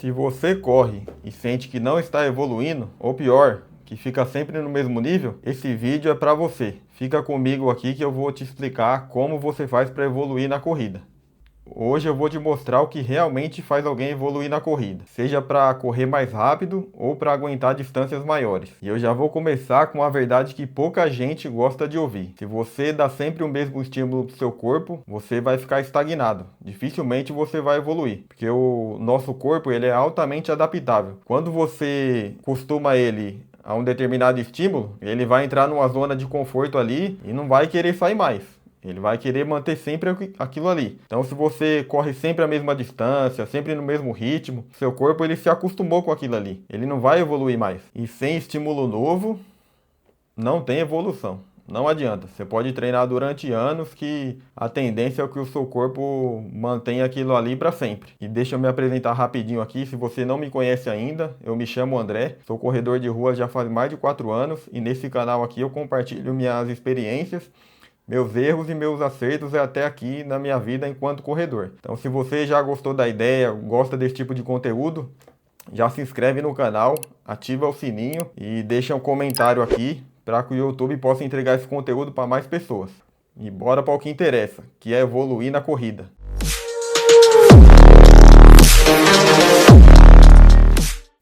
Se você corre e sente que não está evoluindo, ou pior, que fica sempre no mesmo nível, esse vídeo é para você. Fica comigo aqui que eu vou te explicar como você faz para evoluir na corrida. Hoje eu vou te mostrar o que realmente faz alguém evoluir na corrida, seja para correr mais rápido ou para aguentar distâncias maiores. E eu já vou começar com a verdade que pouca gente gosta de ouvir. Se você dá sempre o mesmo estímulo para o seu corpo, você vai ficar estagnado. Dificilmente você vai evoluir, porque o nosso corpo ele é altamente adaptável. Quando você costuma ele a um determinado estímulo, ele vai entrar numa zona de conforto ali e não vai querer sair mais. Ele vai querer manter sempre aquilo ali. Então, se você corre sempre a mesma distância, sempre no mesmo ritmo, seu corpo ele se acostumou com aquilo ali. Ele não vai evoluir mais. E sem estímulo novo, não tem evolução. Não adianta. Você pode treinar durante anos que a tendência é que o seu corpo mantenha aquilo ali para sempre. E deixa eu me apresentar rapidinho aqui. Se você não me conhece ainda, eu me chamo André, sou corredor de rua já faz mais de 4 anos e nesse canal aqui eu compartilho minhas experiências, meus erros e meus acertos até aqui na minha vida enquanto corredor. Então, se você já gostou da ideia, gosta desse tipo de conteúdo, já se inscreve no canal, ativa o sininho e deixa um comentário aqui para que o YouTube possa entregar esse conteúdo para mais pessoas. E bora para o que interessa, que é evoluir na corrida.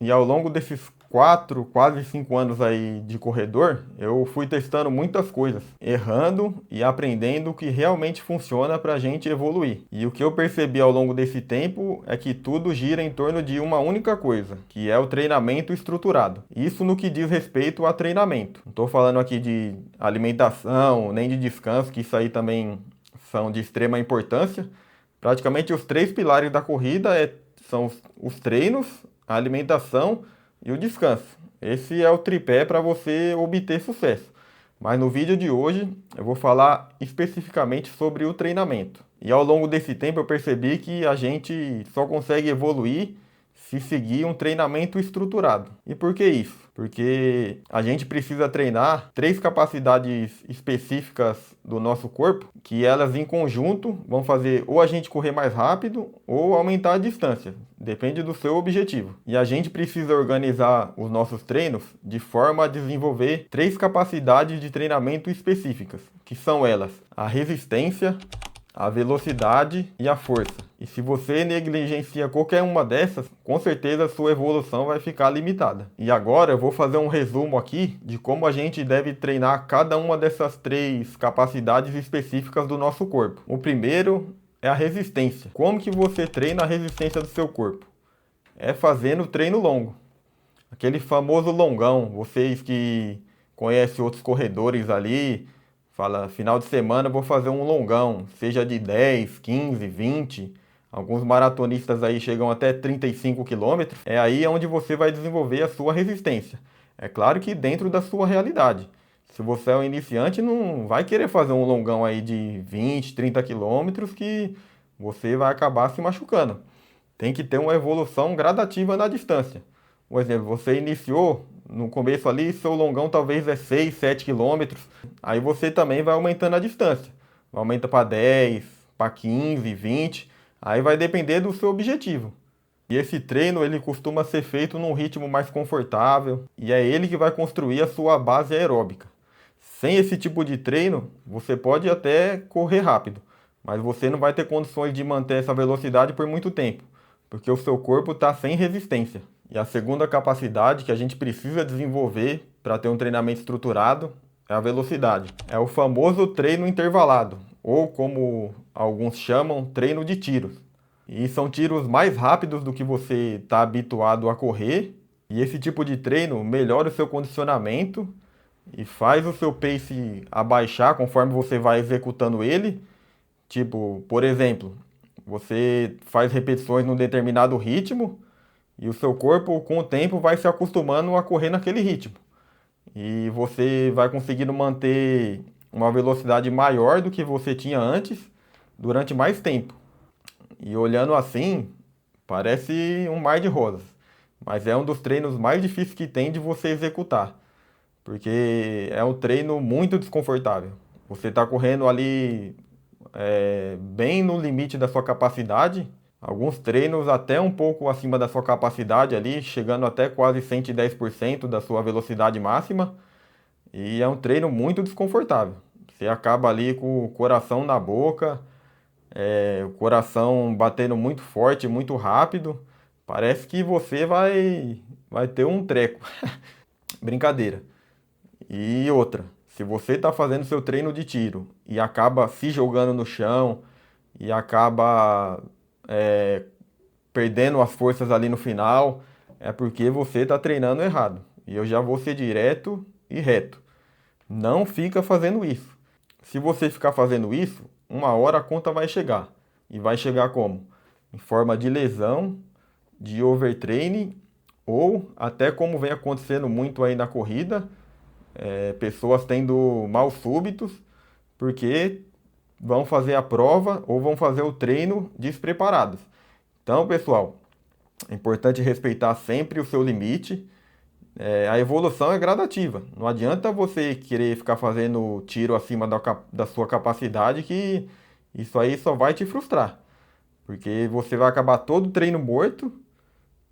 E ao longo desses 4, quase 5 anos aí de corredor, eu fui testando muitas coisas, errando e aprendendo o que realmente funciona para a gente evoluir. E o que eu percebi ao longo desse tempo é que tudo gira em torno de uma única coisa, que é o treinamento estruturado. Isso no que diz respeito a treinamento. Não estou falando aqui de alimentação, nem de descanso, que isso aí também são de extrema importância. Praticamente os 3 pilares da corrida são os treinos, a alimentação e o descanso. Esse é o tripé para você obter sucesso. Mas no vídeo de hoje eu vou falar especificamente sobre o treinamento. E ao longo desse tempo eu percebi que a gente só consegue evoluir se seguir um treinamento estruturado. E por que isso? Porque a gente precisa treinar 3 capacidades específicas do nosso corpo, que elas em conjunto vão fazer ou a gente correr mais rápido ou aumentar a distância. Depende do seu objetivo. E a gente precisa organizar os nossos treinos de forma a desenvolver 3 capacidades de treinamento específicas, que são elas: a resistência, a velocidade e a força. E se você negligencia qualquer uma dessas, com certeza a sua evolução vai ficar limitada. E agora eu vou fazer um resumo aqui de como a gente deve treinar cada uma dessas 3 capacidades específicas do nosso corpo. O primeiro é a resistência. Como que você treina a resistência do seu corpo? É fazendo treino longo. Aquele famoso longão. Vocês que conhecem outros corredores ali, fala, final de semana eu vou fazer um longão, seja de 10, 15, 20. Alguns maratonistas aí chegam até 35 quilômetros. É aí onde você vai desenvolver a sua resistência. É claro que dentro da sua realidade. Se você é um iniciante, não vai querer fazer um longão aí de 20, 30 quilômetros que você vai acabar se machucando. Tem que ter uma evolução gradativa na distância. Por exemplo, você iniciou no começo ali, seu longão talvez é 6, 7 quilômetros. Aí você também vai aumentando a distância. Aumenta para 10, para 15, 20. Aí vai depender do seu objetivo. E esse treino ele costuma ser feito num ritmo mais confortável. E é ele que vai construir a sua base aeróbica. Sem esse tipo de treino, você pode até correr rápido. Mas você não vai ter condições de manter essa velocidade por muito tempo. Porque o seu corpo está sem resistência. E a segunda capacidade que a gente precisa desenvolver para ter um treinamento estruturado é a velocidade. É o famoso treino intervalado, ou como alguns chamam, treino de tiros. E são tiros mais rápidos do que você está habituado a correr. E esse tipo de treino melhora o seu condicionamento e faz o seu pace abaixar conforme você vai executando ele. Tipo, por exemplo, você faz repetições num determinado ritmo e o seu corpo, com o tempo, vai se acostumando a correr naquele ritmo. E você vai conseguindo manter uma velocidade maior do que você tinha antes durante mais tempo. E olhando assim, parece um mar de rosas. Mas é um dos treinos mais difíceis que tem de você executar. Porque é um treino muito desconfortável. Você está correndo ali bem no limite da sua capacidade Alguns treinos até um pouco acima da sua capacidade ali, chegando até quase 110% da sua velocidade máxima. E é um treino muito desconfortável. Você acaba ali com o coração na boca, o coração batendo muito forte, muito rápido. Parece que você vai ter um treco. Brincadeira. E outra, se você está fazendo seu treino de tiro e acaba se jogando no chão e acaba perdendo as forças ali no final, é porque você está treinando errado. E eu já vou ser direto e reto. Não fica fazendo isso. Se você ficar fazendo isso, uma hora a conta vai chegar. E vai chegar como? Em forma de lesão, de overtraining, ou até como vem acontecendo muito aí na corrida, pessoas tendo mal súbitos, porque vão fazer a prova ou vão fazer o treino despreparados. Então, pessoal, é importante respeitar sempre o seu limite. A evolução é gradativa. Não adianta você querer ficar fazendo tiro acima da sua capacidade, que isso aí só vai te frustrar. Porque você vai acabar todo o treino morto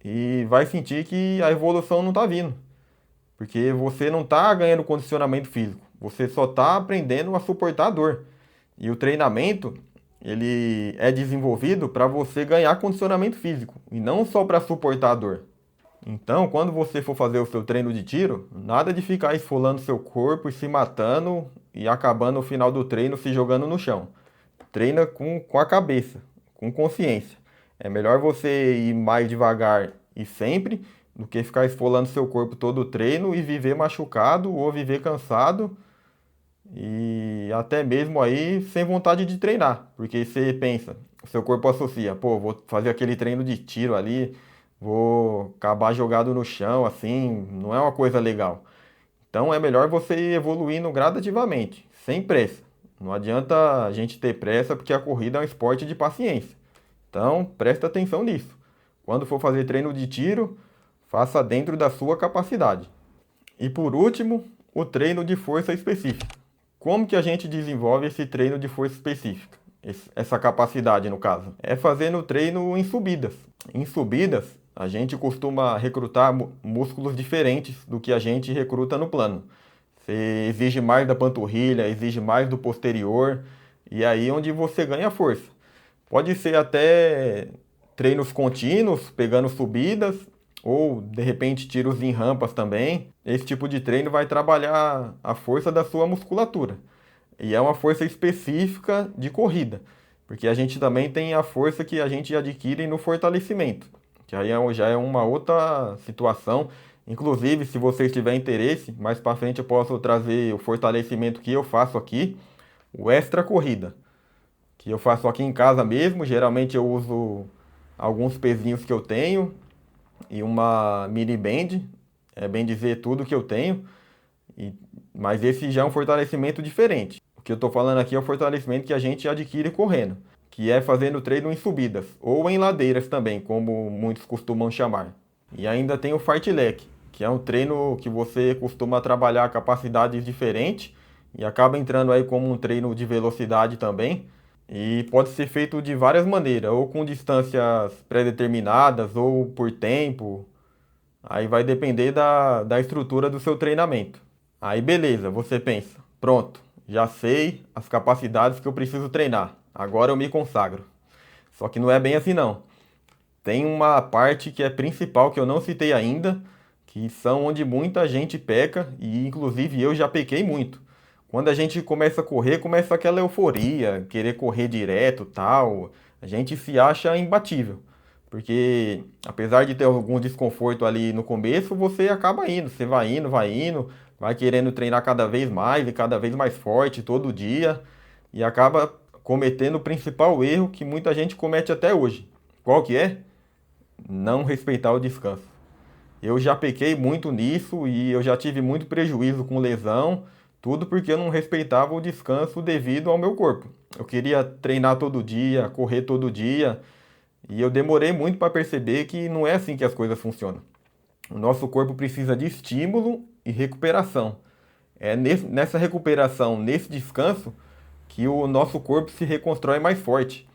e vai sentir que a evolução não está vindo. Porque você não está ganhando condicionamento físico. Você só está aprendendo a suportar a dor. E o treinamento, ele é desenvolvido para você ganhar condicionamento físico e não só para suportar a dor. Então, quando você for fazer o seu treino de tiro, nada de ficar esfolando seu corpo e se matando e acabando no final do treino se jogando no chão. Treina com a cabeça, com consciência. É melhor você ir mais devagar e sempre do que ficar esfolando seu corpo todo o treino e viver machucado ou viver cansado e até mesmo aí sem vontade de treinar. Porque você pensa, o seu corpo associa, pô, vou fazer aquele treino de tiro ali, vou acabar jogado no chão, assim, não é uma coisa legal. Então é melhor você ir evoluindo gradativamente, sem pressa. Não adianta a gente ter pressa porque a corrida é um esporte de paciência. Então presta atenção nisso. Quando for fazer treino de tiro, faça dentro da sua capacidade. E por último, o treino de força específica. Como que a gente desenvolve esse treino de força específica? Essa capacidade, no caso. É fazendo treino em subidas. Em subidas, a gente costuma recrutar músculos diferentes do que a gente recruta no plano. Você exige mais da panturrilha, exige mais do posterior, e aí é onde você ganha força. Pode ser até treinos contínuos, pegando subidas, ou de repente tiros em rampas também. Esse tipo de treino vai trabalhar a força da sua musculatura. E é uma força específica de corrida, porque a gente também tem a força que a gente adquire no fortalecimento, que aí já é uma outra situação. Inclusive, se vocês tiverem interesse, mais para frente eu posso trazer o fortalecimento que eu faço aqui, o extra corrida, que eu faço aqui em casa mesmo. Geralmente eu uso alguns pezinhos que eu tenho e uma mini band, é bem dizer tudo que eu tenho, mas esse já é um fortalecimento diferente. O que eu estou falando aqui é o fortalecimento que a gente adquire correndo, que é fazendo treino em subidas ou em ladeiras também, como muitos costumam chamar. E ainda tem o fartlek, que é um treino que você costuma trabalhar capacidades diferentes e acaba entrando aí como um treino de velocidade também. E pode ser feito de várias maneiras, ou com distâncias pré-determinadas, ou por tempo. Aí vai depender da estrutura do seu treinamento. Aí beleza, você pensa, pronto, já sei as capacidades que eu preciso treinar. Agora eu me consagro. Só que não é bem assim não. Tem uma parte que é principal que eu não citei ainda, que são onde muita gente peca, e inclusive eu já pequei muito. Quando a gente começa a correr, começa aquela euforia, querer correr direto, tal. A gente se acha imbatível. Porque apesar de ter algum desconforto ali no começo, você acaba indo, você vai indo, vai querendo treinar cada vez mais e cada vez mais forte todo dia e acaba cometendo o principal erro que muita gente comete até hoje. Qual que é? Não respeitar o descanso. Eu já pequei muito nisso e eu já tive muito prejuízo com lesão, tudo porque eu não respeitava o descanso devido ao meu corpo. Eu queria treinar todo dia, correr todo dia, e eu demorei muito para perceber que não é assim que as coisas funcionam. O nosso corpo precisa de estímulo e recuperação. É nessa recuperação, nesse descanso, que o nosso corpo se reconstrói mais forte.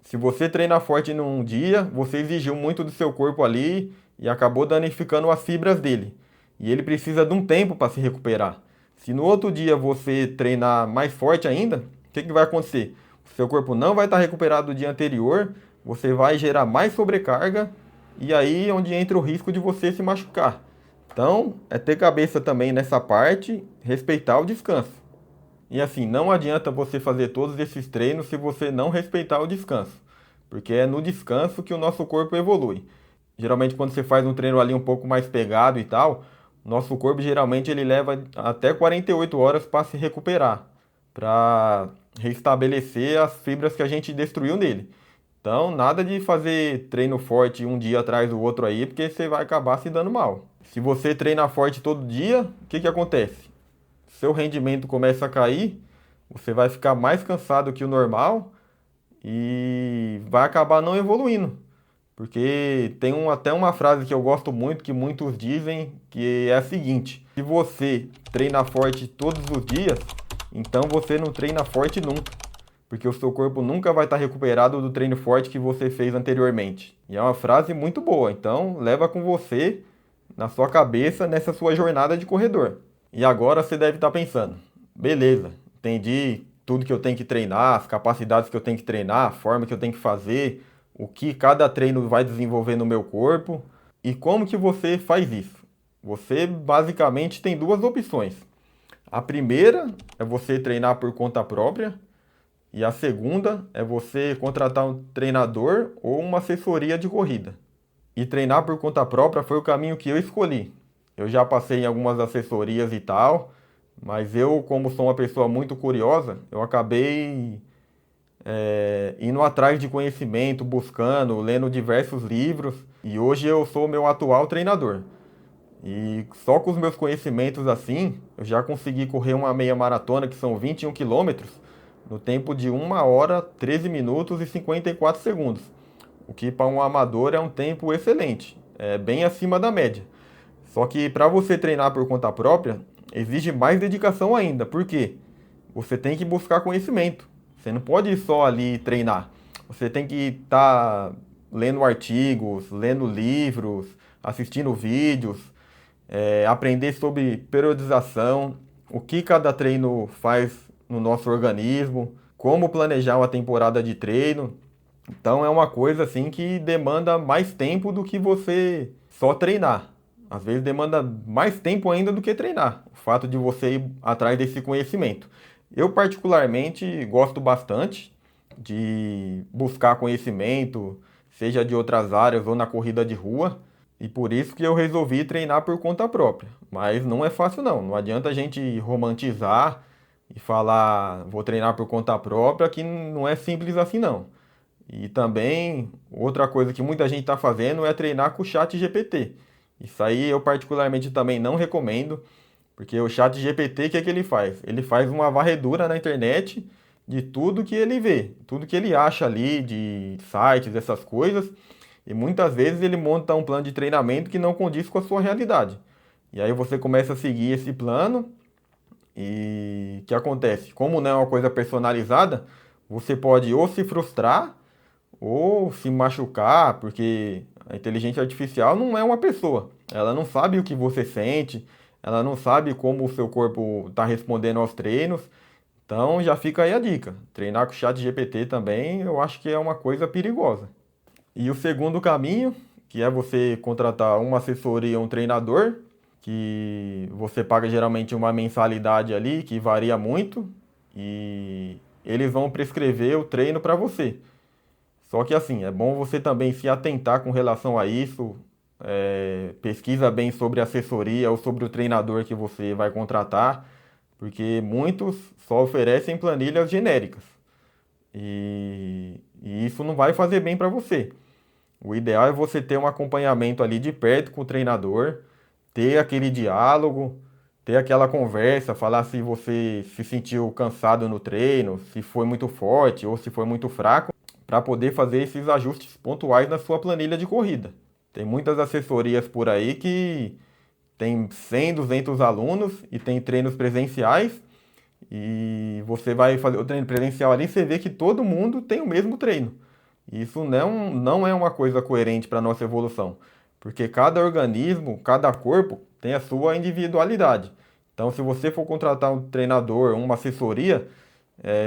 Se você treina forte num dia, você exigiu muito do seu corpo ali e acabou danificando as fibras dele. E ele precisa de um tempo para se recuperar. Se no outro dia você treinar mais forte ainda, o que vai acontecer? O seu corpo não vai estar recuperado do dia anterior, você vai gerar mais sobrecarga e aí é onde entra o risco de você se machucar. Então, é ter cabeça também nessa parte, respeitar o descanso. E assim, não adianta você fazer todos esses treinos se você não respeitar o descanso, porque é no descanso que o nosso corpo evolui. Geralmente quando você faz um treino ali um pouco mais pegado e tal, nosso corpo geralmente ele leva até 48 horas para se recuperar, para restabelecer as fibras que a gente destruiu nele. Então, nada de fazer treino forte um dia atrás do outro aí, porque você vai acabar se dando mal. Se você treina forte todo dia, o que acontece? Seu rendimento começa a cair, você vai ficar mais cansado que o normal e vai acabar não evoluindo. Porque tem até uma frase que eu gosto muito, que muitos dizem, que é a seguinte: se você treina forte todos os dias, então você não treina forte nunca. Porque o seu corpo nunca vai estar recuperado do treino forte que você fez anteriormente. E é uma frase muito boa, então leva com você na sua cabeça nessa sua jornada de corredor. E agora você deve estar pensando, beleza, entendi tudo que eu tenho que treinar, as capacidades que eu tenho que treinar, a forma que eu tenho que fazer, o que cada treino vai desenvolver no meu corpo e como que você faz isso. Você basicamente tem duas opções. A primeira é você treinar por conta própria e a segunda é você contratar um treinador ou uma assessoria de corrida. E treinar por conta própria foi o caminho que eu escolhi. Eu já passei em algumas assessorias e tal, mas eu, como sou uma pessoa muito curiosa, eu acabei indo atrás de conhecimento, buscando, lendo diversos livros, e hoje eu sou meu atual treinador. E só com os meus conhecimentos assim, eu já consegui correr uma meia maratona, que são 21 quilômetros, no tempo de 1 hora, 13 minutos e 54 segundos. O que para um amador é um tempo excelente, é bem acima da média. Só que para você treinar por conta própria, exige mais dedicação ainda. Por quê? Você tem que buscar conhecimento. Você não pode ir só ali treinar. Você tem que estar lendo artigos, lendo livros, assistindo vídeos, aprender sobre periodização, o que cada treino faz no nosso organismo, como planejar uma temporada de treino. Então é uma coisa assim que demanda mais tempo do que você só treinar. Às vezes demanda mais tempo ainda do que treinar, o fato de você ir atrás desse conhecimento. Eu particularmente gosto bastante de buscar conhecimento, seja de outras áreas ou na corrida de rua, e por isso que eu resolvi treinar por conta própria. Mas não é fácil não, não adianta a gente romantizar e falar vou treinar por conta própria, que não é simples assim não. E também, outra coisa que muita gente está fazendo é treinar com o chat GPT. Isso aí eu particularmente também não recomendo, porque o chat GPT, o que é que ele faz? Ele faz uma varredura na internet de tudo que ele vê, tudo que ele acha ali de sites, essas coisas, e muitas vezes ele monta um plano de treinamento que não condiz com a sua realidade. E aí você começa a seguir esse plano e o que acontece? Como não é uma coisa personalizada, você pode ou se frustrar ou se machucar, porque a inteligência artificial não é uma pessoa. Ela não sabe o que você sente, ela não sabe como o seu corpo está respondendo aos treinos. Então já fica aí a dica. Treinar com o chat GPT também eu acho que é uma coisa perigosa. E o segundo caminho, que é você contratar uma assessoria, um treinador, que você paga geralmente uma mensalidade ali, que varia muito, e eles vão prescrever o treino para você. Só que assim, é bom você também se atentar com relação a isso, pesquisa bem sobre a assessoria ou sobre o treinador que você vai contratar, porque muitos só oferecem planilhas genéricas e isso não vai fazer bem para você. O ideal é você ter um acompanhamento ali de perto com o treinador, ter aquele diálogo, ter aquela conversa, falar se você se sentiu cansado no treino, se foi muito forte ou se foi muito fraco, para poder fazer esses ajustes pontuais na sua planilha de corrida. Tem muitas assessorias por aí que tem 100, 200 alunos e tem treinos presenciais e você vai fazer o treino presencial ali e você vê que todo mundo tem o mesmo treino. Isso não é uma coisa coerente para a nossa evolução, porque cada organismo, cada corpo tem a sua individualidade. Então, se você for contratar um treinador, uma assessoria,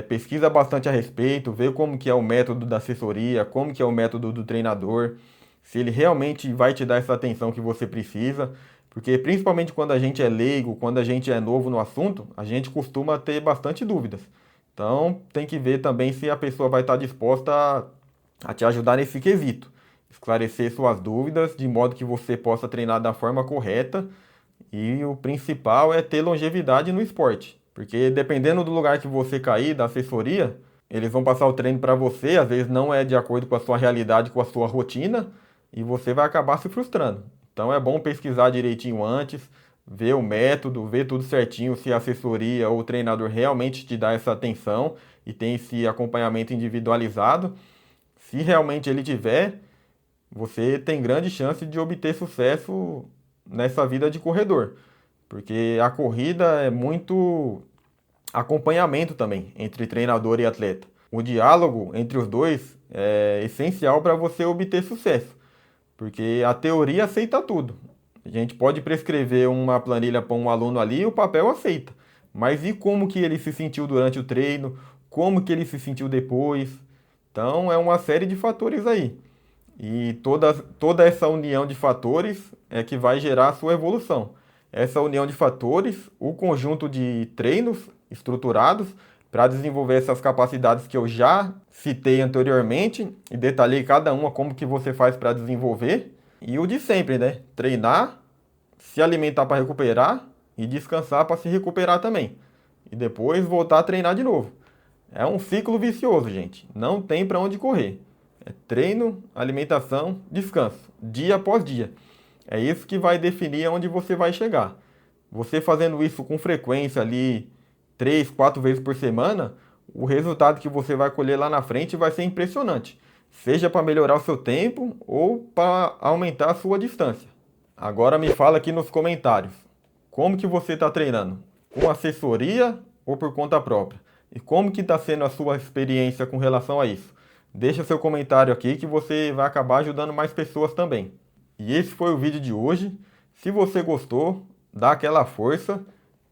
pesquisa bastante a respeito, vê como que é o método da assessoria, como que é o método do treinador, se ele realmente vai te dar essa atenção que você precisa, porque principalmente quando a gente é leigo, quando a gente é novo no assunto, a gente costuma ter bastante dúvidas. Então, tem que ver também se a pessoa vai estar disposta a te ajudar nesse quesito, esclarecer suas dúvidas de modo que você possa treinar da forma correta e o principal é ter longevidade no esporte, porque dependendo do lugar que você cair, da assessoria, eles vão passar o treino para você, às vezes não é de acordo com a sua realidade, com a sua rotina, e você vai acabar se frustrando. Então é bom pesquisar direitinho antes, ver o método, ver tudo certinho, se a assessoria ou o treinador realmente te dá essa atenção e tem esse acompanhamento individualizado. Se realmente ele tiver, você tem grande chance de obter sucesso nessa vida de corredor, porque a corrida é muito acompanhamento também entre treinador e atleta. O diálogo entre os dois é essencial para você obter sucesso, porque a teoria aceita tudo. A gente pode prescrever uma planilha para um aluno ali e o papel aceita. Mas e como que ele se sentiu durante o treino? Como que ele se sentiu depois? Então é uma série de fatores aí. E toda essa união de fatores é que vai gerar a sua evolução. Essa união de fatores, o conjunto de treinos estruturados para desenvolver essas capacidades que eu já citei anteriormente e detalhei cada uma como que você faz para desenvolver. E o de sempre, né? Treinar, se alimentar para recuperar e descansar para se recuperar também. E depois voltar a treinar de novo. É um ciclo vicioso, gente. Não tem para onde correr. É treino, alimentação, descanso, dia após dia. É isso que vai definir aonde você vai chegar. Você fazendo isso com frequência ali, 3, 4 vezes por semana, o resultado que você vai colher lá na frente vai ser impressionante. Seja para melhorar o seu tempo ou para aumentar a sua distância. Agora me fala aqui nos comentários. Como que você está treinando? Com assessoria ou por conta própria? E como que está sendo a sua experiência com relação a isso? Deixa seu comentário aqui que você vai acabar ajudando mais pessoas também. E esse foi o vídeo de hoje. Se você gostou, dá aquela força,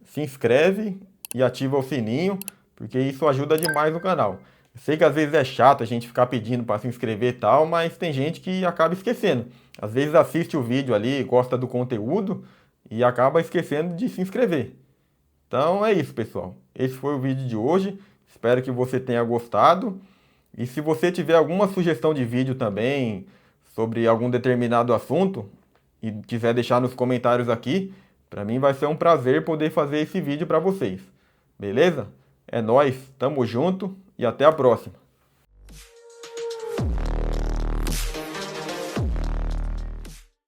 se inscreve e ativa o sininho, porque isso ajuda demais no canal. Eu sei que às vezes é chato a gente ficar pedindo para se inscrever e tal, mas tem gente que acaba esquecendo. Às vezes assiste o vídeo ali, gosta do conteúdo e acaba esquecendo de se inscrever. Então é isso, pessoal. Esse foi o vídeo de hoje. Espero que você tenha gostado. E se você tiver alguma sugestão de vídeo também sobre algum determinado assunto e quiser deixar nos comentários aqui, para mim vai ser um prazer poder fazer esse vídeo para vocês. Beleza? É nóis, tamo junto e até a próxima.